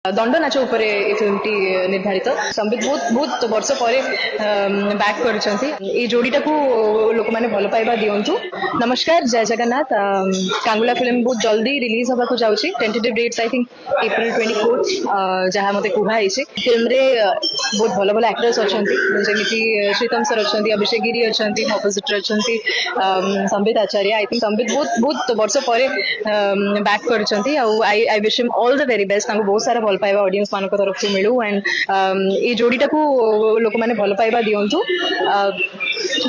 दंड नाच उपर फिल्म टी निर्धारित संबित बहुत बहुत वर्ष पर बैक कर जोड़ीटा को लोक मैंने भल पाइबा दिंतु। नमस्कार, जय जगन्नाथ। कांगुला फिल्म बहुत जल्दी रिलीज होगा जाऊँगी। Tentative dates I think April 24 जहाँ मत कहुई फिल्म रे बहुत भल भल एक्टर्स अच्छा जमीती श्रीतम सर अच्छा, अभिषेक गिरी अच्छा, अपोजिटर अच्छा संबित आचार्य। आई थिंक संबित बहुत बहुत वर्ष पर बैक कर I wish him all the very best. बहुत सारा भल पाइबा ऑडियंस मान तरफ मिलू एंड ये जोड़ीटा को लोक मैंने भल पाइबा दिंतु।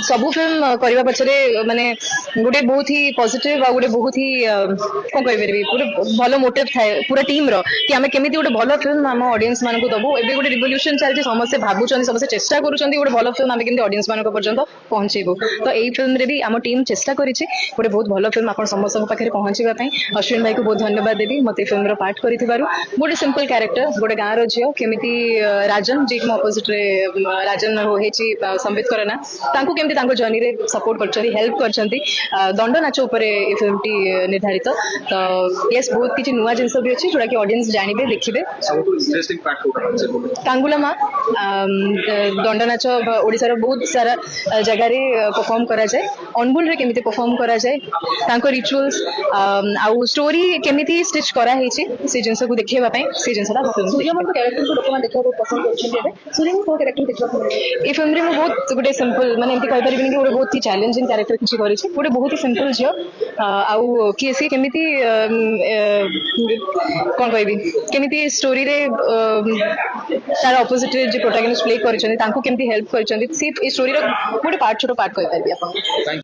सबू फिल्म करने पछरे माने गोटे बहुत ही पॉजिटिव आ गोटे बहुत ही कौन कह पारि पूरे भल मोटिव थाए पूरा टीम रो कि आमे केमिति गोटे भल फिल्म आम ऑडियंस मान को दबू। एबे गोटे रिवोल्यूशन चलती, समस्ते भाबुचंदी, समस्ते चेष्टा करूछंदी गोटे भल फिल्म आमे केमिति ऑडियंस मान पर्यंत पहुंचेबू। तो एई फिल्म रे भी आम टीम चेष्टा करिछि गोटे बहुत भल फिल्म आपन समस्त पाखे पहुंचीबा पई। अश्विन भाई को बहुत धन्यवाद देवी मते फिल्म रो पार्ट करिथिबारु। गोटे सिंपल कैरेक्टर गोटे गाँव रो झियो केमिति राजन जी मो अपोजिट रे राजन होहेछि संबित करना तांको केमिति तांको जर्नी रे सपोर्ट करछथि, हेल्प करछथि। दंड नाच उपर ए फिल्म टी निर्धारित। तो यस बहुत किछि नुवा जिंस भी अछि जोडा कि ऑडियंस जानिबे देखिबे। इंटरेस्टिंग फैक्ट होगा कांगुला माँ दंड नाच ओडिसा रो बहुत सारा जगह रे परफॉर्म करा जाए। अनबुल रे केमिति परफॉर्म करा जाए, तांको रिचुअल्स आउ स्टोरी केमिति स्टिच करा हेछि से जिंस को देखिबा पई से जिंसटा फिल्म सूर्यमन को कैरेक्टर को लोक देखा पसंद कर सूर्यमन को कैरेक्टर देखा ए फिल्म रे बहुत गोटे सिंपल माने एमती कहि परिबिनी कि गोटे बहुत ही चैलेंजिंग कैरेक्टर किछि करिछि। गोटे बहुत ही सिंपल झियो आउ कि सी केमिति कोन कहबी केमिति स्टोरी रे तार अपोजिट जे प्रोटैगनिस्ट प्ले करिछथि तांको केमिति हेल्प करिछथि सी ए स्टोरी रो गोटे पार्ट छोटो पार्ट कहि परिबी आपन।